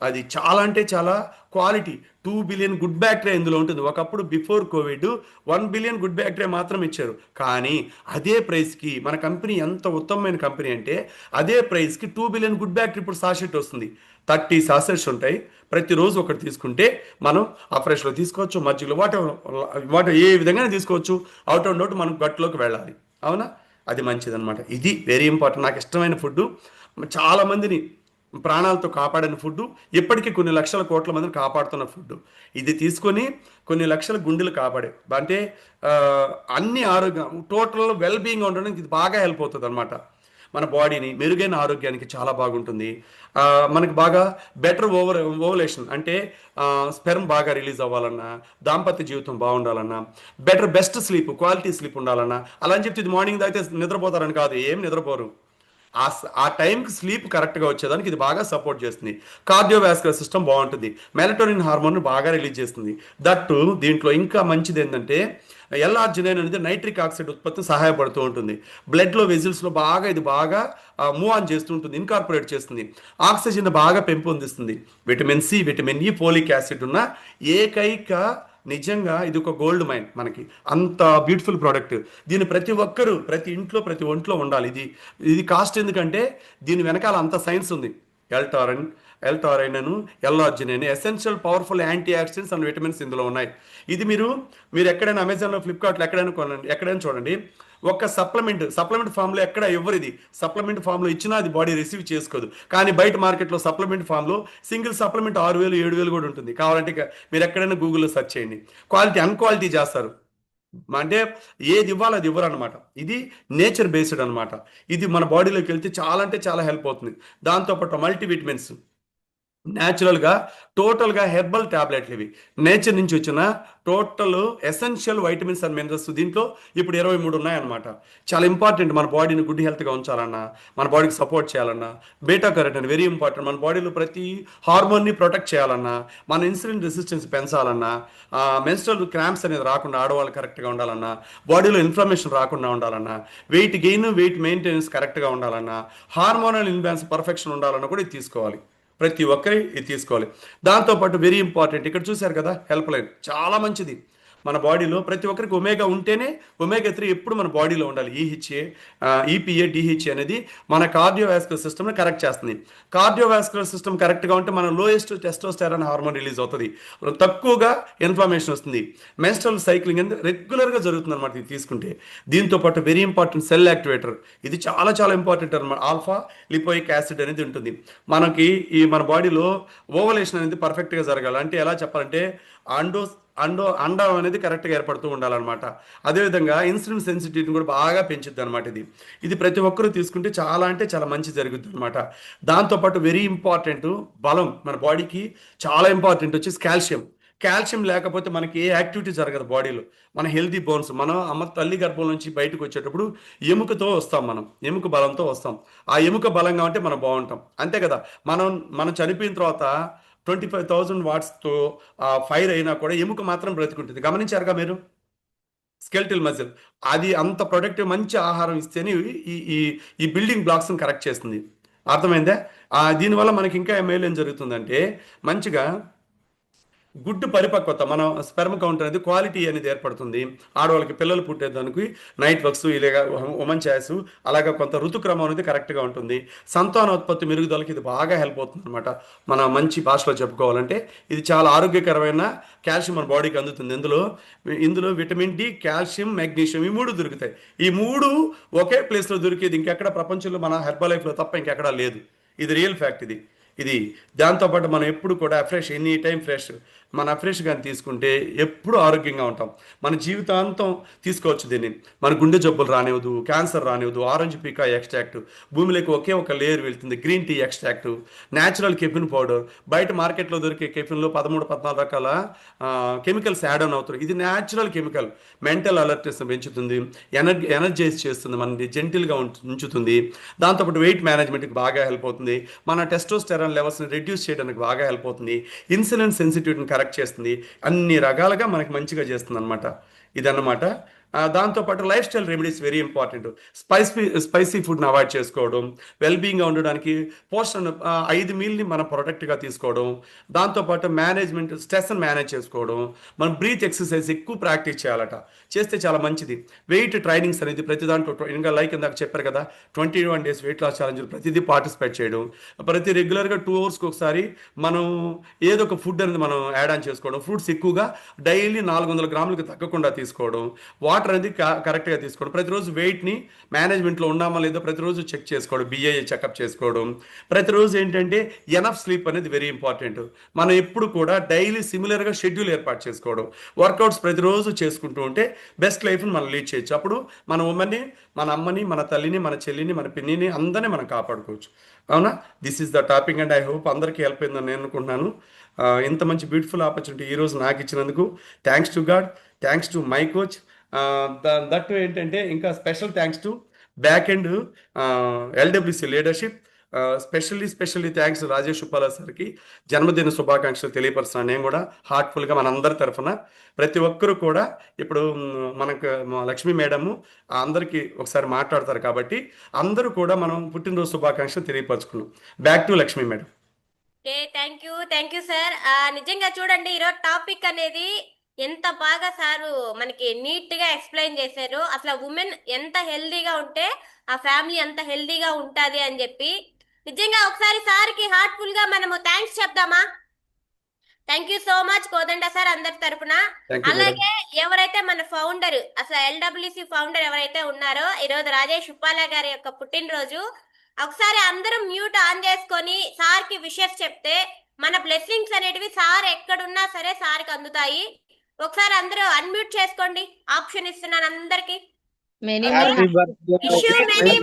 అది చాలా అంటే చాలా క్వాలిటీ. 2 బిలియన్ గుడ్ బ్యాక్టీరియా ఇందులో ఉంటుంది. ఒకప్పుడు before Covid 1 billion good bacteria మాత్రం ఇచ్చారు. కానీ అదే ప్రైస్కి మన కంపెనీ ఎంత ఉత్తమమైన కంపెనీ అంటే అదే ప్రైస్కి 2 బిలియన్ గుడ్ బ్యాక్టీరియా ఇప్పుడు సాషెట్ వస్తుంది. 30 సాసెట్స్ ఉంటాయి. ప్రతిరోజు ఒకటి తీసుకుంటే మనం ఆ ఫ్రెష్లో తీసుకోవచ్చు, మజ్జిగలో వాటర్ ఏ విధంగా తీసుకోవచ్చు. అవుట్ అండ్ అవుట్ మనం గట్లోకి వెళ్ళాలి. అవునా? అది మంచిదన్నమాట. ఇది వెరీ ఇంపార్టెంట్. నాకు ఇష్టమైన ఫుడ్, చాలామందిని ప్రాణాలతో కాపాడిన ఫుడ్, ఇప్పటికీ కొన్ని లక్షల కోట్ల మందిని కాపాడుతున్న ఫుడ్. ఇది తీసుకొని కొన్ని లక్షల గుండెలు కాపాడే అంటే అన్ని ఆరోగ్యం టోటల్ వెల్ బీయింగ్ ఉండడానికి ఇది బాగా హెల్ప్ అవుతుంది అనమాట. మన బాడీని మెరుగైన ఆరోగ్యానికి చాలా బాగుంటుంది. మనకి బాగా బెటర్ ఓవలేషన్ అంటే స్పెర్మ్ బాగా రిలీజ్ అవ్వాలన్నా, దాంపత్య జీవితం బాగుండాలన్నా, బెస్ట్ స్లీప్, క్వాలిటీ స్లీప్ ఉండాలన్నా, అలా అని చెప్తే ఇది మార్నింగ్ తాగితే నిద్రపోతారని కాదు, ఏం నిద్రపోరు. ఆ టైంకి స్లీప్ కరెక్ట్గా వచ్చేదానికి ఇది బాగా సపోర్ట్ చేస్తుంది. కార్డియోవాస్కులర్ సిస్టమ్ బాగుంటుంది. మెలటోనిన్ హార్మోన్ బాగా రిలీజ్ చేస్తుంది. దట్టు దీంట్లో ఇంకా మంచిది ఏంటంటే ఎల్ఆర్జినైన్ అనేది నైట్రిక్ ఆక్సైడ్ ఉత్పత్తి సహాయపడుతూ ఉంటుంది. బ్లడ్లో వెజిల్స్లో ఇది బాగా మూవ్ ఆన్ చేస్తూ ఉంటుంది, ఇన్కార్పొరేట్ చేస్తుంది. ఆక్సిజన్ బాగా పెంపొందిస్తుంది. Vitamin C, vitamin E, folic acid ఉన్న ఏకైక నిజంగా ఇది ఒక గోల్డ్ మైన్ మనకి. అంత బ్యూటిఫుల్ ప్రోడక్ట్. దీన్ని ప్రతి ఒక్కరూ ప్రతి ఇంట్లో ప్రతి ఒంట్లో ఉండాలి. ఇది కాస్ట్ ఎందుకంటే దీని వెనకాల అంత సైన్స్ ఉంది. ఎల్టారైన్ L arginine essential powerful antioxidants and vitamins ఇందులో ఉన్నాయి. ఇది మీరు ఎక్కడైనా అమెజాన్లో, ఫ్లిప్కార్ట్లో ఎక్కడైనా కొనండి, ఎక్కడైనా చూడండి. ఒక సప్లిమెంట్ ఫామ్లో ఎక్కడ ఎవరిది సప్లిమెంట్ ఫామ్లో ఇచ్చినా అది బాడీ రిసీవ్ చేసుకోదు. కానీ బయట మార్కెట్లో సప్లిమెంట్ ఫామ్లో సింగిల్ సప్లిమెంట్ 6,000 7,000 కూడా ఉంటుంది. కావాలంటే మీరు ఎక్కడైనా గూగుల్లో సెర్చ్ చేయండి. క్వాలిటీ అన్క్వాలిటీ చేస్తారు. అంటే ఏది ఇవ్వాలి అది ఇవ్వరు అనమాట. ఇది నేచర్ బేస్డ్ అనమాట. ఇది మన బాడీలోకి వెళ్తే చాలా అంటే చాలా హెల్ప్ అవుతుంది. దాంతోపాటు మల్టీవిటమిన్స్ న్యాచురల్గా టోటల్గా హెర్బల్ ట్యాబ్లెట్లు, ఇవి నేచర్ నుంచి వచ్చిన total essential vitamins and minerals దీంట్లో ఇప్పుడు 23 ఉన్నాయన్నమాట. చాలా ఇంపార్టెంట్. మన బాడీని గుడ్ హెల్త్గా ఉంచాలన్నా, మన బాడీకి సపోర్ట్ చేయాలన్నా బీటా కెరటిన్ వెరీ ఇంపార్టెంట్. మన బాడీలో ప్రతి హార్మోన్ని ప్రొటెక్ట్ చేయాలన్నా, మన ఇన్సులిన్ రెసిస్టెన్స్ పెంచాలన్నా, మెన్స్ట్రల్ క్రాంప్స్ అనేది రాకుండా ఆడవాళ్ళు కరెక్ట్గా ఉండాలన్నా, బాడీలో ఇన్ఫ్లమేషన్ రాకుండా ఉండాలన్నా, వెయిట్ గెయిన్ వెయిట్ మెయింటెనెన్స్ కరెక్ట్గా ఉండాలన్నా, హార్మోనల్ ఇన్బ్యాలెన్స్ పర్ఫెక్షన్ ఉండాలన్నా కూడా ఇది తీసుకోవాలి. ప్రతి ఒక్కరి ఇది తీసుకోవాలి. దాంతోపాటు వెరీ ఇంపార్టెంట్, ఇక్కడ చూశారు కదా హెల్ప్ లైన్ చాలా మంచిది. మన బాడీలో ప్రతి ఒక్కరికి ఒమేగా ఉంటేనే, ఒమేగా 3 ఎప్పుడు మన బాడీలో ఉండాలి. ఈహెచ్ఏ, ఈపీఏ, డిహెచ్ఏ అనేది మన కార్డియోవాస్కులర్ సిస్టమ్ని కరెక్ట్ చేస్తుంది. కార్డియోవాస్కులర్ సిస్టమ్ కరెక్ట్గా ఉంటే మన లోయెస్ట్ టెస్టోస్టెరాన్ హార్మోన్ రిలీజ్ అవుతుంది, తక్కువగా ఇన్ఫ్లమేషన్ వస్తుంది. మెన్స్ట్రల్ సైక్లింగ్ అనేది రెగ్యులర్గా జరుగుతుంది అనమాట ఇది తీసుకుంటే. దీంతో పాటు వెరీ ఇంపార్టెంట్ సెల్ యాక్టివేటర్, ఇది చాలా చాలా ఇంపార్టెంట్ అనమాట. ఆల్ఫా లిపోయిక్ యాసిడ్ అనేది ఉంటుంది. మనకి మన బాడీలో ఓవలేషన్ అనేది పర్ఫెక్ట్గా జరగాలి. అంటే ఎలా చెప్పాలంటే అండం అనేది కరెక్ట్గా ఏర్పడుతూ ఉండాలన్నమాట. అదేవిధంగా ఇన్సులిన్ సెన్సిటివిటీని కూడా బాగా పెంచుద్ది అనమాట. ఇది ప్రతి ఒక్కరూ తీసుకుంటే చాలా అంటే చాలా మంచి జరుగుతుంది అనమాట. దాంతోపాటు వెరీ ఇంపార్టెంట్ బలం, మన బాడీకి చాలా ఇంపార్టెంట్ వచ్చేసి కాల్షియం లేకపోతే మనకి ఏ యాక్టివిటీ జరగదు బాడీలో. మన హెల్తీ బోన్స్, మనం అమ్మ తల్లి గర్భం నుంచి బయటకు వచ్చేటప్పుడు ఎముకతో వస్తాం, ఎముక బలంతో వస్తాం. ఆ ఎముక బలంగా ఉంటే మనం బాగుంటాం, అంతే కదా. మనం చనిపోయిన తర్వాత 25,000 వాట్స్తో ఫైర్ అయినా కూడా ఎముక మాత్రం బ్రతికుంటుంది. గమనించారుగా మీరు? Skeletal muscle. అది అంత ప్రొడక్టివ్ మంచి ఆహారం ఇస్తేనే ఈ ఈ ఈ బిల్డింగ్ బ్లాక్స్ని కరెక్ట్ చేస్తుంది. అర్థమైందా? దీనివల్ల మనకి ఇంకా మేలు ఏం జరుగుతుందంటే మంచిగా గుడ్డు పరిపక్వత, మన స్పెర్మ్ కౌంట్ అనేది క్వాలిటీ అనేది ఏర్పడుతుంది. ఆడవాళ్ళకి పిల్లలు పుట్టేదానికి నైట్ వర్క్స్ ఇలాగా ఉమెన్ ఛాయిస్ అలాగా కొంత ఋతుక్రమం అనేది కరెక్ట్గా ఉంటుంది. సంతానోత్పత్తి మెరుగుదలకి ఇది బాగా హెల్ప్ అవుతుంది అనమాట. మన మంచి భాషలో చెప్పుకోవాలంటే ఇది చాలా ఆరోగ్యకరమైన కాల్షియం మన బాడీకి అందుతుంది. ఇందులో విటమిన్ డి, కాల్షియం, మెగ్నీషియం ఈ మూడు దొరుకుతాయి. ఈ మూడు ఒకే ప్లేస్లో దొరికేది ఇంకెక్కడ ప్రపంచంలో మన హెర్బల్ లైఫ్లో తప్ప ఇంకెక్కడా లేదు. ఇది రియల్ ఫ్యాక్ట్. ఇది దాంతోపాటు మనం ఎప్పుడు కూడా ఫ్రెష్, ఎనీ టైం ఫ్రెష్. మన ఫ్రెష్ కానీ తీసుకుంటే ఎప్పుడు ఆరోగ్యంగా ఉంటాం. మన జీవితాంతం తీసుకోవచ్చు దీన్ని. మన గుండె జబ్బులు రానివ్వదు, క్యాన్సర్ రానివ్వదు. ఆరెంజ్ పీకా ఎక్స్ట్రాక్ట్, భూమిలోకి ఒకే ఒక లేయర్ వెళ్తుంది. Green tea extract, natural caffeine powder. బయట మార్కెట్లో దొరికే కెఫిన్లో 13-14 రకాల కెమికల్స్ యాడ్ ఆన్ అవుతాయి. ఇది న్యాచురల్ కెమికల్. మెంటల్ అలర్ట్నెస్ పెంచుతుంది, ఎనర్జైజ్ చేస్తుంది, మనని జెంటిల్గా ఉంచుతుంది. దాంతోపాటు వెయిట్ మేనేజ్మెంట్కి బాగా హెల్ప్ అవుతుంది. మన టెస్టోస్టెరాన్ లెవెల్స్ని రెడ్యూస్ చేయడానికి బాగా హెల్ప్ అవుతుంది. ఇన్సులిన్ సెన్సిటివిటీని కరెక్ట్ చేస్తుంది. అన్ని రకాలుగా మనకి మంచిగా చేస్తుంది అనమాట. ఇదన్నమాట. దాంతోపాటు life style remedies very important. Spicy ఫుడ్ని అవాయిడ్ చేసుకోవడం, వెల్బీయింగ్గా ఉండడానికి పోషణ 5 మీల్ని మనం ప్రొడక్ట్గా తీసుకోవడం. దాంతోపాటు మేనేజ్మెంట్, స్ట్రెస్ని మేనేజ్ చేసుకోవడం. మనం బ్రీత్ ఎక్సర్సైజ్ ఎక్కువ ప్రాక్టీస్ చేయాలట, చేస్తే చాలా మంచిది. వెయిట్ ట్రైనింగ్స్ అనేది ప్రతి దాంట్లో ఇంకా ఇందాక చెప్పారు కదా 21 days వెయిట్ లాస్ ఛాలెంజ్, ప్రతిదీ పార్టిసిపేట్ చేయడం. రెగ్యులర్గా 2 hours ఒకసారి మనం ఏదో ఒక ఫుడ్ అనేది మనం యాడ్ ఆన్ చేసుకోవడం. ఫ్రూట్స్ ఎక్కువగా డైలీ 400 గ్రాములకు తగ్గకుండా తీసుకోవడం. వాటర్ అనేది కరెక్ట్గా తీసుకోవడం. ప్రతిరోజు వెయిట్ని మేనేజ్మెంట్లో ఉన్నామా లేదో ప్రతిరోజు చెక్ చేసుకోవడం, బిఐఏ చెకప్ చేసుకోవడం. ప్రతిరోజు ఏంటంటే ఎనఫ్ స్లీప్ అనేది వెరీ ఇంపార్టెంట్. మనం ఎప్పుడు కూడా డైలీ సిమిలర్గా షెడ్యూల్ ఏర్పాటు చేసుకోవడం. వర్కౌట్స్ ప్రతిరోజు చేసుకుంటూ ఉంటే బెస్ట్ లైఫ్ని మనం లీడ్ చేయొచ్చు. అప్పుడు మన ఉమ్మని, మన అమ్మని, మన తల్లిని, మన చెల్లిని, మన పిన్నిని అందరినీ మనం కాపాడుకోవచ్చు. అవునా? This is the topic and I hope అందరికీ హెల్ప్ అయిందని నేను అనుకుంటున్నాను. ఇంత మంచి బ్యూటిఫుల్ ఆపర్చునిటీ ఈరోజు నాకు ఇచ్చినందుకు thanks to God, thanks to my coach. That ఏంటంటే ఇంకా special thanks to back and LWC leadership. Specially thanks Rajesh Uppala సార్కి జన్మదిన శుభాకాంక్షలు తెలియపరుస్తున్నాను నేను కూడా హార్ట్ఫుల్గా. మనందరి తరఫున ప్రతి ఒక్కరూ కూడా ఇప్పుడు మనకు లక్ష్మీ మేడము అందరికీ ఒకసారి మాట్లాడతారు కాబట్టి అందరూ కూడా మనం పుట్టినరోజు శుభాకాంక్షలు తెలియపరచుకున్నాం. Back to Lakshmi madam. Thank you sir. నిజంగా చూడండి, ఈరోజు టాపిక్ అనేది ఎంత బాగా సారు మనకి నీట్ గా ఎక్స్ప్లెయిన్ చేశారు. అసలు ఉమెన్ ఎంత హెల్దీగా ఉంటే ఆ ఫ్యామిలీ అంత హెల్దీగా ఉంటది అని చెప్పి నిజంగా ఒకసారి సార్కి హార్ట్ఫుల్ గా మనము థ్యాంక్స్ చెప్దామా? Thank you so much Kodanda sir అందరి తరపున. అలాగే ఎవరైతే మన ఫౌండర్, అసలు ఎల్డబ్ల్యూసి ఫౌండర్ ఎవరైతే ఉన్నారో ఈరోజు రాజేష్ ఉప్పాల గారి యొక్క పుట్టినరోజు, ఒకసారి అందరం మ్యూట్ ఆన్ చేసుకొని సార్ కి విషెస్ చెప్తే మన బ్లెస్సింగ్స్ అనేటివి సార్ ఎక్కడున్నా సరే సార్కి అందుతాయి. ఒకసారి అందరూ అన్మ్యూట్ చేసుకోండి, ఆప్షన్ ఇస్తున్నాను అందరికి. Happy birthday.